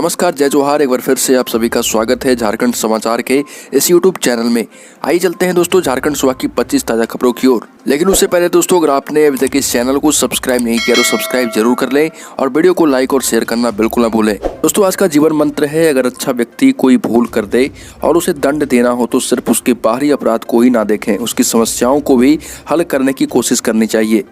नमस्कार, जय जोहार। एक बार फिर से आप सभी का स्वागत है झारखंड समाचार के इस यूट्यूब चैनल में। आइए चलते हैं दोस्तों झारखंड सुबह की 25 ताज़ा खबरों की ओर। लेकिन उससे पहले दोस्तों, अगर आपने अभी तक इस चैनल को सब्सक्राइब नहीं किया तो सब्सक्राइब जरूर कर लें और वीडियो को लाइक और शेयर करना बिल्कुल ना भूलें। दोस्तों, आज का जीवन मंत्र है, अगर अच्छा व्यक्ति कोई भूल कर दे और उसे दंड देना हो तो सिर्फ उसके बाहरी अपराध को ही ना देखें, उसकी समस्याओं को भी हल करने की कोशिश करनी चाहिए।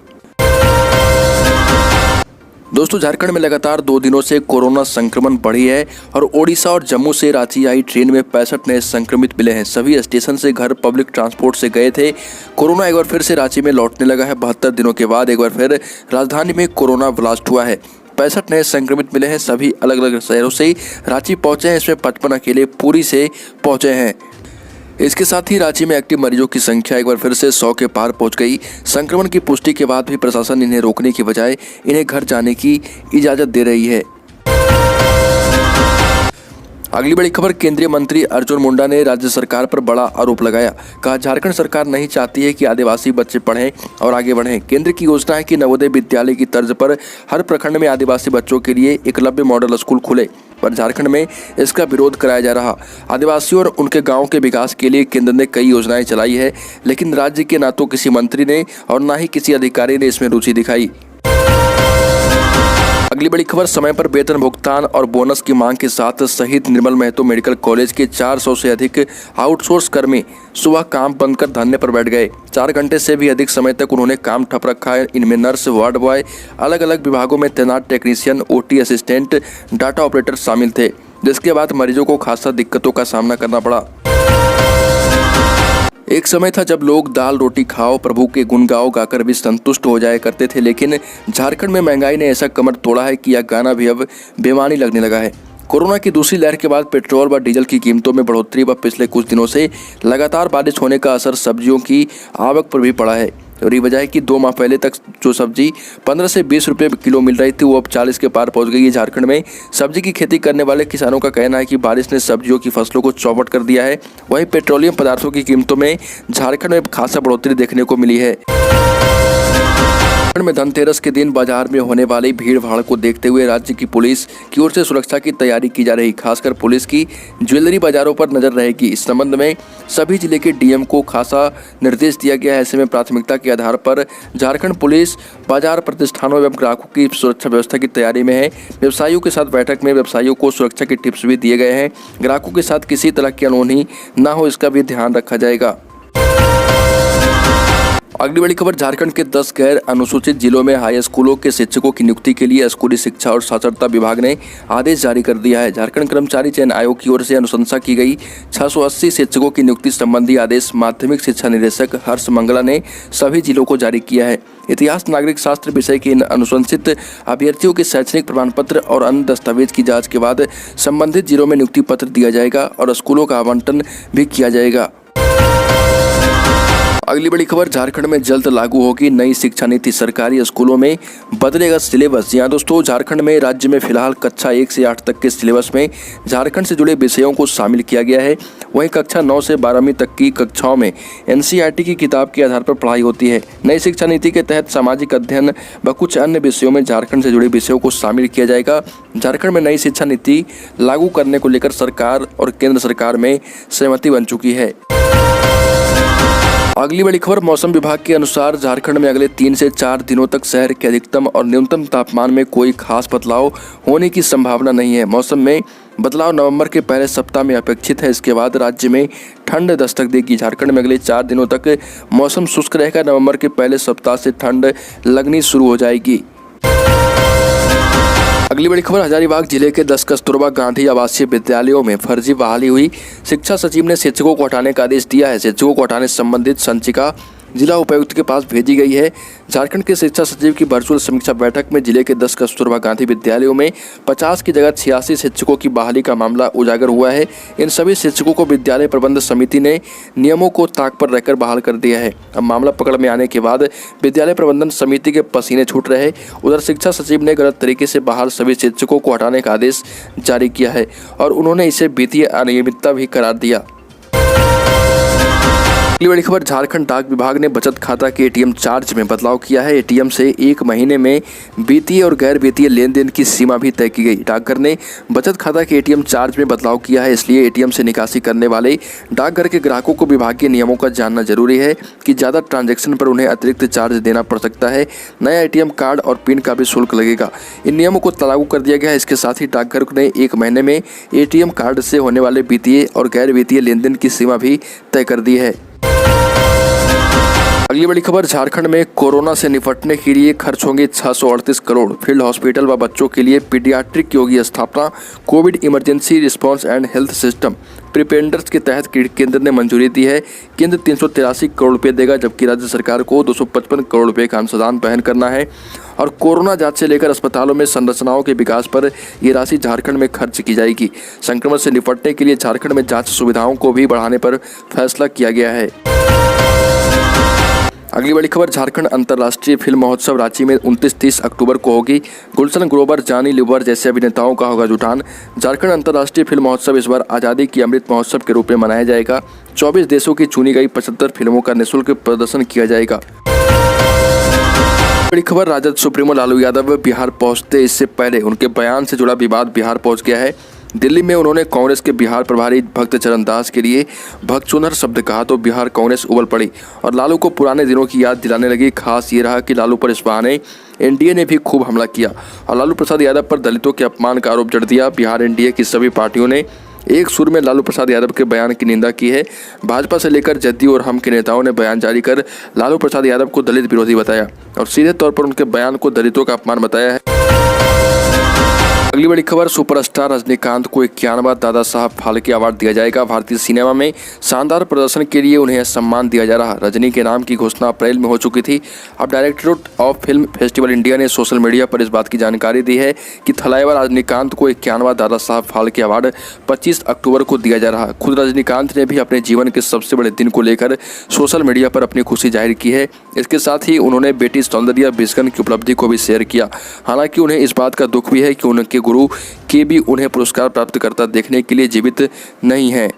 दोस्तों, झारखंड में लगातार 2 दिनों से कोरोना संक्रमण बढ़ी है और ओडिशा और जम्मू से रांची आई ट्रेन में 65 नए संक्रमित मिले हैं। सभी स्टेशन से घर पब्लिक ट्रांसपोर्ट से गए थे। कोरोना एक बार फिर से रांची में लौटने लगा है। 72 दिनों के बाद एक बार फिर राजधानी में कोरोना ब्लास्ट हुआ है। 65 नए संक्रमित मिले हैं। सभी अलग अलग शहरों से रांची पहुंचे हैं। इसमें 55 अकेले पुरी से पहुंचे हैं। इसके साथ ही रांची में एक्टिव मरीजों की संख्या एक बार फिर से 100 के पार पहुंच गई। संक्रमण की पुष्टि के बाद भी प्रशासन इन्हें रोकने की बजाय इन्हें घर जाने की इजाजत दे रही है। अगली बड़ी खबर, केंद्रीय मंत्री अर्जुन मुंडा ने राज्य सरकार पर बड़ा आरोप लगाया। कहा, झारखंड सरकार नहीं चाहती है कि आदिवासी बच्चे पढ़ें और आगे बढ़ें। केंद्र की योजना है कि नवोदय विद्यालय की तर्ज पर हर प्रखंड में आदिवासी बच्चों के लिए एकलव्य मॉडल स्कूल खुले, पर झारखंड में इसका विरोध कराया जा रहा। आदिवासियों और उनके गांवों के विकास के लिए केंद्र ने कई योजनाएं चलाई है, लेकिन राज्य के ना तो किसी मंत्री ने और ना ही किसी अधिकारी ने इसमें रुचि दिखाई। अगली बड़ी खबर, समय पर वेतन भुगतान और बोनस की मांग के साथ शहीद निर्मल महतो मेडिकल कॉलेज के 400 से अधिक आउटसोर्स कर्मी सुबह काम बंद कर धरने पर बैठ गए। 4 घंटे से भी अधिक समय तक उन्होंने काम ठप रखा है। इनमें नर्स, वार्ड बॉय, अलग अलग विभागों में तैनात technician, OT assistant, data operator शामिल थे, जिसके बाद मरीजों को खासा दिक्कतों का सामना करना पड़ा। एक समय था जब लोग दाल रोटी खाओ प्रभु के गुण गाओ गाकर भी संतुष्ट हो जाया करते थे, लेकिन झारखंड में महंगाई ने ऐसा कमर तोड़ा है कि यह गाना भी अब बेमानी लगने लगा है। कोरोना की दूसरी लहर के बाद पेट्रोल व डीजल की कीमतों में बढ़ोतरी व पिछले कुछ दिनों से लगातार बारिश होने का असर सब्जियों की आवक पर भी पड़ा है। और ये वजह है कि 2 माह पहले तक जो सब्जी 15 से 20 रुपये किलो मिल रही थी वो अब 40 के पार पहुंच गई है। झारखंड में सब्जी की खेती करने वाले किसानों का कहना है कि बारिश ने सब्जियों की फसलों को चौपट कर दिया है। वहीं पेट्रोलियम पदार्थों की कीमतों में झारखंड में खासा बढ़ोतरी देखने को मिली है। झारखंड में धनतेरस के दिन बाजार में होने वाली भीड़ भाड़ को देखते हुए राज्य की पुलिस की ओर से सुरक्षा की तैयारी की जा रही। खासकर पुलिस की ज्वेलरी बाजारों पर नजर रहेगी। इस संबंध में सभी जिले के डीएम को खासा निर्देश दिया गया है। ऐसे में प्राथमिकता के आधार पर झारखंड पुलिस बाजार प्रतिष्ठानों एवं ग्राहकों की सुरक्षा व्यवस्था की तैयारी में है। व्यवसायियों के साथ बैठक में व्यवसायियों को सुरक्षा के टिप्स भी दिए गए हैं। ग्राहकों के साथ किसी तरह की अनहोनी न हो, इसका भी ध्यान रखा जाएगा। अगली बड़ी खबर, झारखंड के 10 गैर अनुसूचित जिलों में हाई स्कूलों के शिक्षकों की नियुक्ति के लिए स्कूली शिक्षा और साक्षरता विभाग ने आदेश जारी कर दिया है। झारखंड कर्मचारी चयन आयोग की ओर से अनुशंसा की गई 680 शिक्षकों की नियुक्ति संबंधी आदेश माध्यमिक शिक्षा निदेशक हर्ष मंगला ने सभी जिलों को जारी किया है। इतिहास, नागरिक शास्त्र विषय के इन अनुशंसित अभ्यर्थियों के शैक्षणिक प्रमाण पत्र और अन्य दस्तावेज की जाँच के बाद संबंधित जिलों में नियुक्ति पत्र दिया जाएगा और स्कूलों का आवंटन भी किया जाएगा। अगली बड़ी खबर, झारखंड में जल्द लागू होगी नई शिक्षा नीति, सरकारी स्कूलों में बदलेगा सिलेबस। यहाँ दोस्तों, झारखंड में राज्य में फिलहाल कक्षा 1 से 8 तक के सिलेबस में झारखंड से जुड़े विषयों को शामिल किया गया है। वहीं कक्षा 9 से 12वीं तक की कक्षाओं में एनसीईआरटी की किताब के आधार पर पढ़ाई होती है। नई शिक्षा नीति के तहत सामाजिक अध्ययन व कुछ अन्य विषयों में झारखंड से जुड़े विषयों को शामिल किया जाएगा। झारखंड में नई शिक्षा नीति लागू करने को लेकर सरकार और केंद्र सरकार में सहमति बन चुकी है। अगली बड़ी खबर, मौसम विभाग के अनुसार झारखंड में अगले 3 से 4 दिनों तक शहर के अधिकतम और न्यूनतम तापमान में कोई खास बदलाव होने की संभावना नहीं है। मौसम में बदलाव नवंबर के पहले सप्ताह में अपेक्षित है। इसके बाद राज्य में ठंड दस्तक देगी। झारखंड में अगले 4 दिनों तक मौसम शुष्क रहेगा। नवंबर के पहले सप्ताह से ठंड लगनी शुरू हो जाएगी। अगली बड़ी खबर, हजारीबाग जिले के 10 कस्तूरबा गांधी आवासीय विद्यालयों में फर्जी बहाली हुई। शिक्षा सचिव ने शिक्षकों को हटाने का आदेश दिया है। शिक्षकों को हटाने संबंधित संचिका जिला उपायुक्त के पास भेजी गई है। झारखंड के शिक्षा सचिव की वर्चुअल समीक्षा बैठक में जिले के 10 कस्तूरबा गांधी विद्यालयों में 50 की जगह 86 शिक्षकों की बहाली का मामला उजागर हुआ है। इन सभी शिक्षकों को विद्यालय प्रबंध समिति ने नियमों को ताक पर रखकर बहाल कर दिया है। अब मामला पकड़ में आने के बाद विद्यालय प्रबंधन समिति के पसीने छूट रहे। उधर शिक्षा सचिव ने गलत तरीके से बहाल सभी शिक्षकों को हटाने का आदेश जारी किया है और उन्होंने इसे वित्तीय अनियमितता भी करार दिया। अगली बड़ी खबर, झारखंड डाक विभाग ने बचत खाता के एटीएम चार्ज में बदलाव किया है। एटीएम से एक महीने में वित्तीय और गैर वित्तीय लेन देन की सीमा भी तय की गई। डाकघर ने बचत खाता के एटीएम चार्ज में बदलाव किया है, इसलिए एटीएम से निकासी करने वाले डाकघर के ग्राहकों को विभागीय नियमों का जानना जरूरी है कि ज़्यादा ट्रांजैक्शन पर उन्हें अतिरिक्त चार्ज देना पड़ सकता है। नया एटीएम कार्ड और पिन का भी शुल्क लगेगा। इन नियमों को लागू कर दिया गया है। इसके साथ ही डाकघर ने एक महीने में एटीएम कार्ड से होने वाले वित्तीय और गैर वित्तीय लेन देन की सीमा भी तय कर दी है। अगली बड़ी खबर, झारखंड में कोरोना से निपटने के लिए खर्च होंगे 638 करोड़। फील्ड हॉस्पिटल व बच्चों के लिए पीडियाट्रिक की होगी स्थापना। Covid emergency response and health system preparedness के तहत केंद्र ने मंजूरी दी है। केंद्र 383 करोड़ रुपये देगा, जबकि राज्य सरकार को 255 करोड़ रुपये का अनुदान वहन करना है। और कोरोना जांच से लेकर अस्पतालों में संरचनाओं के विकास पर ये राशि झारखंड में खर्च की जाएगी। संक्रमण से निपटने के लिए झारखंड में जांच सुविधाओं को भी बढ़ाने पर फैसला किया गया है। अगली बड़ी खबर, झारखंड अंतर्राष्ट्रीय फिल्म महोत्सव रांची में 29-30 अक्टूबर को होगी। गुलशन ग्रोवर, जॉनी लीवर जैसे अभिनेताओं का होगा जुटान। झारखंड अंतर्राष्ट्रीय फिल्म महोत्सव इस बार आज़ादी की अमृत महोत्सव के रूप में मनाया जाएगा। 24 देशों की चुनी गई 75 फिल्मों का निःशुल्क प्रदर्शन किया जाएगा। बड़ी खबर, राजद सुप्रीमो लालू यादव बिहार पहुंचते इससे पहले उनके बयान से जुड़ा विवाद बिहार पहुंच गया है। दिल्ली में उन्होंने कांग्रेस के बिहार प्रभारी भक्त चरण दास के लिए भगचुनर शब्द कहा तो बिहार कांग्रेस उबल पड़ी और लालू को पुराने दिनों की याद दिलाने लगी। खास ये रहा कि लालू पर इस बहाने एनडीए ने भी खूब हमला किया और लालू प्रसाद यादव पर दलितों के अपमान का आरोप जड़ दिया। बिहार एनडीए की सभी पार्टियों ने एक सुर में लालू प्रसाद यादव के बयान की निंदा की है। भाजपा से लेकर जदयू और हम के नेताओं ने बयान जारी कर लालू प्रसाद यादव को दलित विरोधी बताया और सीधे तौर पर उनके बयान को दलितों का अपमान बताया है। अगली बड़ी खबर, सुपरस्टार रजनीकांत को 51वां दादा साहब फाल्के अवार्ड दिया जाएगा। भारतीय सिनेमा में शानदार प्रदर्शन के लिए उन्हें सम्मान दिया जा रहा। रजनी के नाम की घोषणा अप्रैल में हो चुकी थी। अब directorate of film festival India ने सोशल मीडिया पर इस बात की जानकारी दी है कि थलाइवा रजनीकांत को 51वां दादा साहब फाल्के अवार्ड 25 अक्टूबर को दिया जा रहा। खुद रजनीकांत ने भी अपने जीवन के सबसे बड़े दिन को लेकर सोशल मीडिया पर अपनी खुशी जाहिर की है। इसके साथ ही उन्होंने बेटी सौंदर्या बिस्कन की उपलब्धि को भी शेयर किया। हालांकि उन्हें इस बात का दुख भी है कि उनके गुरु के भी उन्हें पुरस्कार प्राप्त करता देखने के लिए जीवित नहीं है।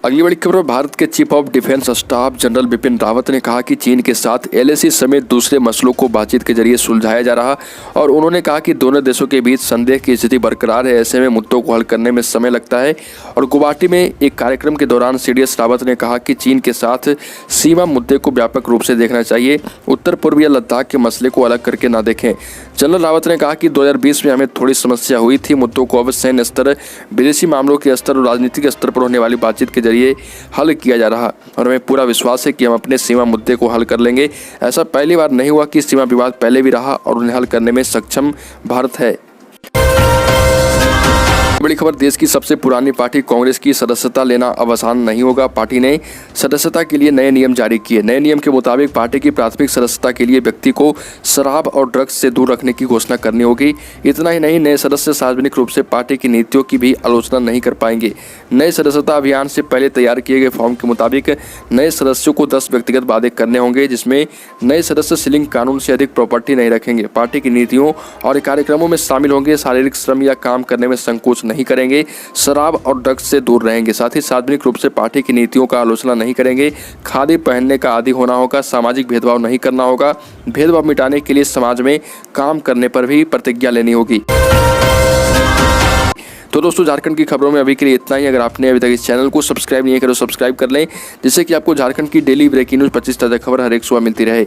अगली बड़ी खबर, भारत के chief of defence staff general Bipin Rawat ने कहा कि चीन के साथ एलएसी समेत दूसरे मसलों को बातचीत के जरिए सुलझाया जा रहा और उन्होंने कहा कि दोनों देशों के बीच संदेह की स्थिति बरकरार है। ऐसे में मुद्दों को हल करने में समय लगता है। और गुवाहाटी में एक कार्यक्रम के दौरान सीडीएस रावत ने कहा कि चीन के साथ सीमा मुद्दे को व्यापक रूप से देखना चाहिए, उत्तर पूर्वीय लद्दाख के मसले को अलग करके ना देखें। जनरल रावत ने कहा कि 2020 में हमें थोड़ी समस्या हुई थी। मुद्दों को अब सैन्य स्तर, विदेशी मामलों के स्तर और राजनीतिक स्तर पर होने वाली बातचीत के जरिए हल किया जा रहा और हमें पूरा विश्वास है कि हम अपने सीमा मुद्दे को हल कर लेंगे। ऐसा पहली बार नहीं हुआ कि सीमा विवाद पहले भी रहा और उन्हें हल करने में सक्षम भारत है। बड़ी खबर, देश की सबसे पुरानी पार्टी कांग्रेस की सदस्यता लेना अब आसान नहीं होगा। पार्टी ने सदस्यता के लिए नए नियम जारी किए। नए नियम के मुताबिक पार्टी की प्राथमिक सदस्यता के लिए व्यक्ति को शराब और ड्रग्स से दूर रखने की घोषणा करनी होगी। इतना ही नहीं, नए सदस्य सार्वजनिक रूप से पार्टी की नीतियों की भी आलोचना नहीं कर पाएंगे। नए सदस्यता अभियान से पहले तैयार किए गए फॉर्म के मुताबिक नए सदस्यों को 10 व्यक्तिगत वादे करने होंगे, जिसमें नए सदस्य सीलिंग कानून से अधिक प्रॉपर्टी नहीं रखेंगे, पार्टी की नीतियों और कार्यक्रमों में शामिल होंगे, शारीरिक श्रम या काम करने में संकोच नहीं करेंगे, शराब और ड्रग्स से दूर रहेंगे, साथ ही सार्वजनिक रूप से पार्टी की नीतियों का आलोचना नहीं करेंगे, खादी पहनने का आदी होना होगा, सामाजिक भेदभाव नहीं करना होगा, भेदभाव मिटाने के लिए समाज में काम करने पर भी प्रतिज्ञा लेनी होगी। तो दोस्तों, झारखंड की खबरों में अभी के लिए इतना ही। अगर आपने अभी तक इस चैनल को सब्सक्राइब नहीं किया तो सब्सक्राइब कर लें, जिससे कि आपको झारखंड की डेली ब्रेकिंग न्यूज़ 25 ताज़ा खबर हर एक सुबह मिलती रहे।